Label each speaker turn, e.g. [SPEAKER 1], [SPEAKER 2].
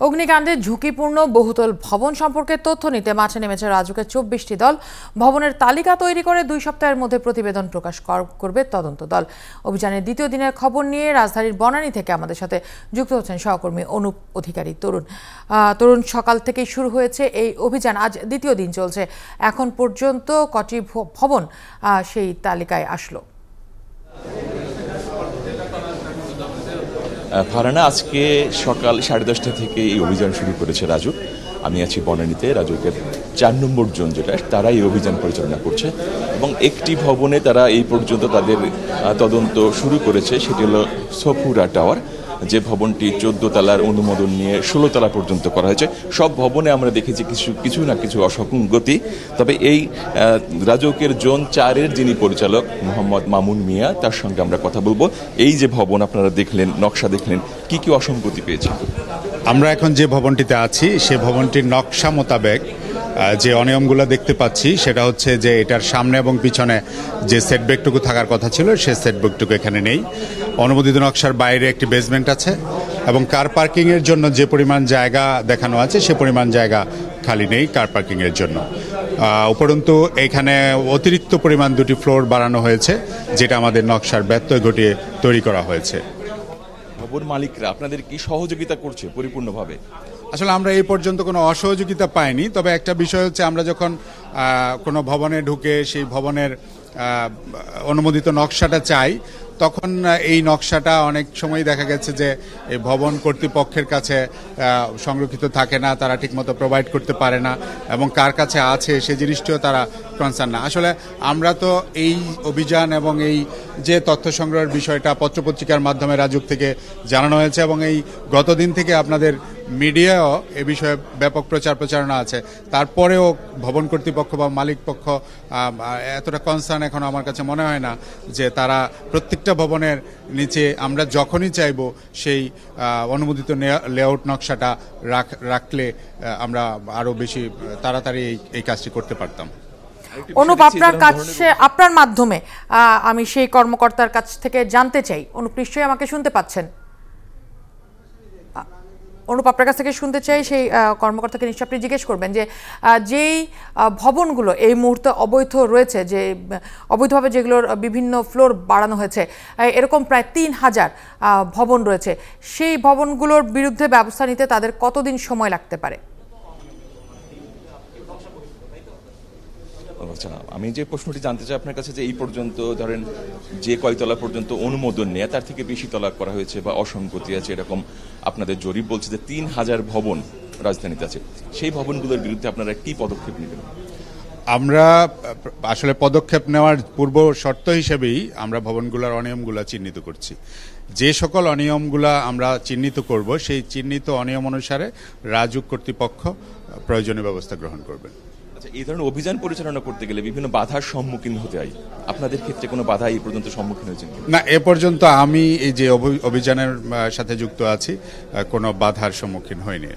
[SPEAKER 1] অগ্নিকাণ্ডে ঝুঁকিপূর্ণ বহুতল ভবন সম্পর্কে তথ্য নিতে মাঠে নেমেছে রাজুকের ২৪টি দল। ভবনের তালিকা তৈরি করে ২ সপ্তাহের মধ্যে প্রতিবেদন প্রকাশ করবে তদন্ত দল। অভিযানের দ্বিতীয় দিনের খবর নিয়ে রাজধানীর বনানী থেকে আমাদের সাথে যুক্ত হচ্ছেন সহকর্মী অনুপ অধিকারী তরুণ। সকাল থেকেই শুরু হয়েছে এই অভিযান, আজ দ্বিতীয় দিন চলছে। এখন পর্যন্ত কটি ভবন সেই তালিকায় আসলো?
[SPEAKER 2] ফারহানা, আজকে সকাল 10:30 থেকে এই অভিযান শুরু করেছে রাজুক। আমি আছি বনানীতে। রাজুকের 4 নম্বর জোন যেটা, তারা এই অভিযান পরিচালনা করছে এবং একটি ভবনে তারা এই পর্যন্ত তাদের তদন্ত শুরু করেছে, সেটি হলো সফুরা টাওয়ার, যে ভবনটি 14 তলার অনুমোদন নিয়ে 16 তলা পর্যন্ত করা হয়েছে। সব ভবনে আমরা দেখেছি কিছু না কিছু অসংগতি। তবে এই রাজউকের জোন 4-এর যিনি পরিচালক মোহাম্মদ মামুন মিয়া, তার সঙ্গে আমরা কথা বলবো। এই যে ভবন আপনারা দেখলেন, নকশা দেখলেন, কি কি অসংগতি পেয়েছেন?
[SPEAKER 3] আমরা এখন যে ভবনটিতে আছি সে ভবনটির নকশা মোতাবেক যে অনিয়মগুলো দেখতে পাচ্ছি সেটা হচ্ছে যে এটার সামনে এবং পিছনে যে সেটব্যাকটুকু থাকার কথা ছিল সে সেটব্যাকটুকু এখানে নেই। অনুমোদিত নকশার বাইরে একটি বেসমেন্ট আছে এবং কার পার্কিংয়ের জন্য যে পরিমাণ জায়গা দেখানো আছে সে পরিমাণ জায়গা খালি নেই কার পার্কিংয়ের জন্য। উপরন্তু এখানে অতিরিক্ত পরিমাণ 2টি ফ্লোর বাড়ানো হয়েছে, যেটা আমাদের নকশার ব্যত্যয় ঘটিয়ে তৈরি করা হয়েছে।
[SPEAKER 2] ভবন মালিকরা আপনাদের কি সহযোগিতা করছে পরিপূর্ণভাবে?
[SPEAKER 3] আসলে আমরা এই পর্যন্ত কোনো অসহযোগিতা পাইনি, তবে একটা বিষয় হচ্ছে আমরা যখন কোনো ভবনে ঢুকে সেই ভবনের অনুমোদিত নকশাটা চাই, তখন এই নকশাটা অনেক সময় দেখা গেছে যে এই ভবন কর্তৃপক্ষের কাছে সংরক্ষিত থাকে না, তারা ঠিকমতো প্রোভাইড করতে পারে না এবং কার কাছে আছে সে জিনিসটিও তারা কনসার্ন না। আসলে আমরা তো এই অভিযান এবং এই যে তথ্য সংগ্রহের বিষয়টা পত্রপত্রিকার মাধ্যমে রাজুক থেকে জানানো হয়েছে এবং এই গতদিন থেকে আপনাদের মিডিয়াও এ বিষয়ে ব্যাপক প্রচারণা আছে, তারপরেও ভবন কর্তৃপক্ষ বা মালিক পক্ষ এতটা কনসার্ন এখন আমার কাছে মনে হয় না যে তারা প্রত্যেকটা ভবনের নিচে আমরা যখনই চাইব সেই অনুমোদিত লেআউট নকশাটা রাখলে আমরা আরো বেশি তাড়াতাড়ি এই কাজটি করতে পারতাম।
[SPEAKER 1] অনুপ, আপনার মাধ্যমে আমি সেই কর্মকর্তার কাছ থেকে জানতে চাই। অনুপ, নিশ্চয়ই আমাকে শুনতে পাচ্ছেন? অনুপ, আপনার কাছ থেকে শুনতে চাই, সেই কর্মকর্তাকে নিশ্চয়ই আপনি জিজ্ঞেস করবেন যে যেই ভবনগুলো এই মুহূর্তে অবৈধ রয়েছে, যে অবৈধভাবে যেগুলোর বিভিন্ন ফ্লোর বাড়ানো হয়েছে, এরকম প্রায় 3000 ভবন রয়েছে, সেই ভবনগুলোর বিরুদ্ধে ব্যবস্থা নিতে তাদের কতদিন সময় লাগতে পারে?
[SPEAKER 2] আচ্ছা, আমি যে প্রশ্নটি জানতে চাই আপনার কাছে, যে এই পর্যন্ত ধরেন যে কয়তলা পর্যন্ত অনুমোদন নেয় তার থেকে বেশি তলা করা হয়েছে বা অসংগতি আছে, এরকম আপনাদের জরিপ বলছে যে 3000 ভবন রাজধানীতে আছে, সেই ভবনগুলোর বিরুদ্ধে আপনারা কি পদক্ষেপ নেবেন?
[SPEAKER 3] আমরা আসলে পদক্ষেপ নেওয়ার পূর্ব শর্ত হিসেবেই আমরা ভবনগুলোর অনিয়মগুলো চিহ্নিত করছি। যে সকল অনিয়মগুলা আমরা চিহ্নিত করব সেই চিহ্নিত অনিয়ম অনুসারে রাজুক কর্তৃপক্ষ প্রয়োজনীয় ব্যবস্থা গ্রহণ করবেন।
[SPEAKER 2] এই ধরনের অভিযান পরিচালনা করতে গেলে বিভিন্ন বাধার সম্মুখীন হতে হয়, আপনাদের ক্ষেত্রে কোনো বাধা এই পর্যন্ত সম্মুখীন হয়েছেন
[SPEAKER 3] না? এ পর্যন্ত আমি এই যে অভিযানের সাথে যুক্ত আছি কোনো বাধার সম্মুখীন হইনি।